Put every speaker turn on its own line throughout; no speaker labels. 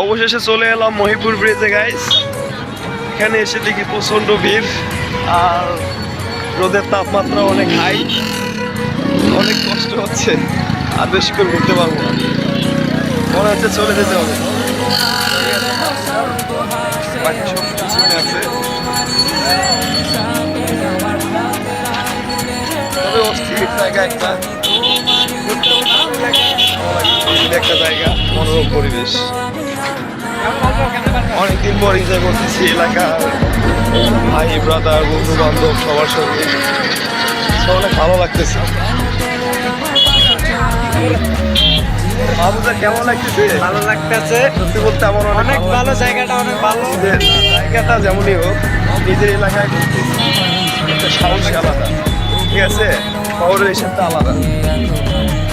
অবশেষে চলে এলাম মহিপুর ব্রিজে গাইস। এখানে এসে দেখি প্রচন্ড ভিড় আর রোদের তাপমাত্রা অনেক হাই, অনেক কষ্ট হচ্ছে, আর বেশি করে ঘুরতে পারবো না, মনে হচ্ছে চলে যেতে হবে। বাকি সব কিছু আছে, তবে অস্থির জায়গা একটা, একটা জায়গা, মনোরম পরিবেশ। অনেকদিন পর এনজয় করতেছি এলাকা, ভাই ব্রাদার বন্ধু বান্ধব সবার সঙ্গে, অনেক ভালো লাগতেছে। বাবুদা কেমন লাগতেছে?
ভালো লাগতেছে,
সত্যি বলতে আমার
অনেক ভালো জায়গাটা, অনেক ভালো।
জায়গাটা যেমনই হোক, নিজের এলাকায় একটা সাহস আলাদা, ঠিক আছে? শহরের হিসাবটা আলাদা।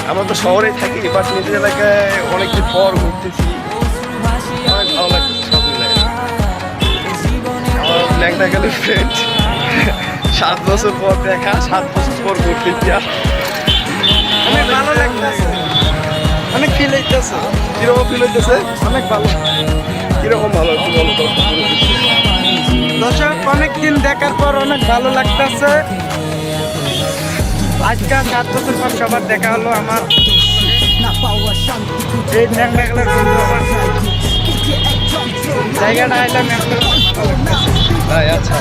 আমরা তো শহরেই থাকি, বাট নিজের এলাকায় অনেকদিন পর ঘুরতেছি, অনেক ভালো লাগছে সব মিলে। আমার ল্যাংটা গেলে ফ্রেন্ড, 7 বছর পর দেখা, 7 বছর পর ঘুরতেছি।
অনেক ভালো লাগতেছে, অনেক ফিল হইতেছে।
কিরকম ফিল হইতেছে?
অনেক ভালো।
কিরকম ভালো একটু বলো তো।
দর্শক, অনেকদিন দেখার পর অনেক ভালো লাগতেছে। আজকে 7 বছর পর সবার দেখা হলো আমার এই ন্যাংটাগেলের বন্ধু। আমার জায়গাটা আইলাম,
তাই আচ্ছা,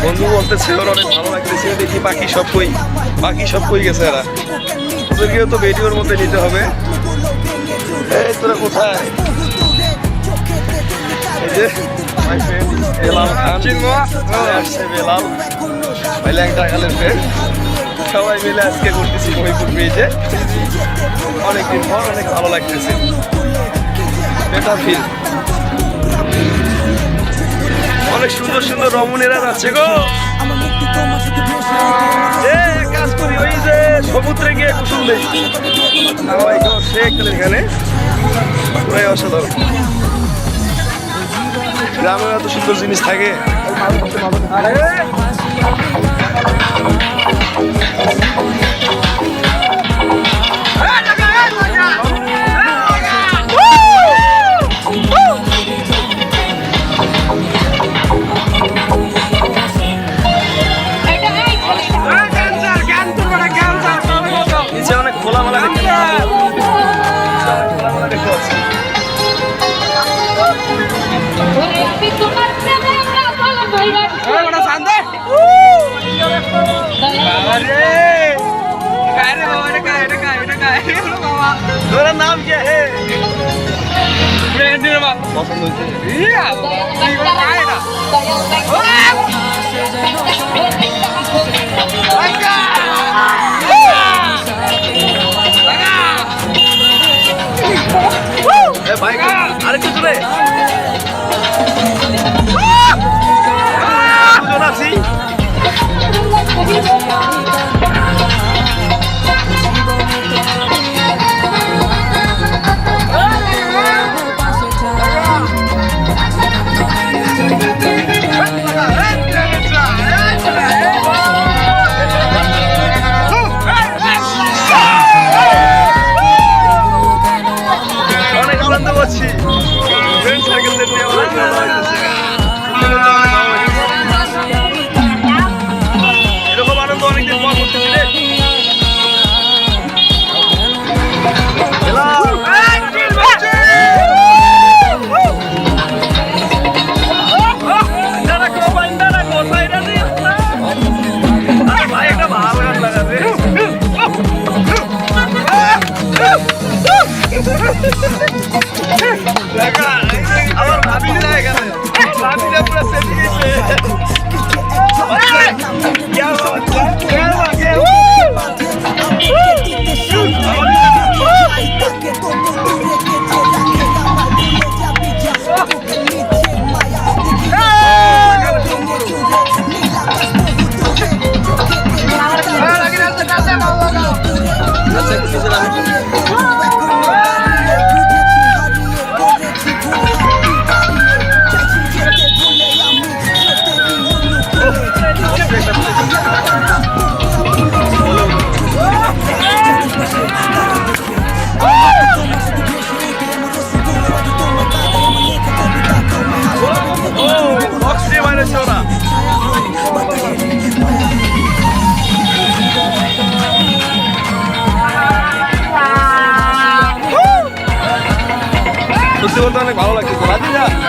বন্ধু বলতেছে ওর অনেক ভালো লাগতেছে। দেখি বাকি সব কই গেছে এরা, ওদেরকেও তো ভিডিওর মধ্যে নিতে হবে। এই তোরা কোথায়? এই যে মাই ফ্রেন্ড বেলাল খান আসছে, বেলাল ভাই ল্যাংটাখালের ফ্রেন্ড। সবাই মিলে আজকে করতেছি মহিপুর ব্রিজে। অনেকদিন পর অনেক ভালো লাগতেছে, বেটার ফিল। অনেক সুন্দর সুন্দর রমণীরা যাচ্ছে গো। কাজ করি ওই যে সমুদ্রে গিয়ে কুসুম দেই, এখানে পুরাই অসাধারণ। গ্রামের এত সুন্দর জিনিস থাকে। নিচে অনেক খোলামেলা দেখতে পাচ্ছি। তোর নাম কি? পছন্দ হয়েছে ভাই, আরেকটু জোরে আছি। অনেক আনন্দ করছি, ফ্রেন্ড সার্কেলদের নিয়ে অনেক ভালো লাগতেছে। এরকম আনন্দ অনেকদিন পর করতেছি রে। ভাই একটা ভালো গান লাগাবে। আমার ভাবি না এখানে, ভাবিটা পুরো সেট গেছে। বলতে অনেক ভালো লাগছে রাজি না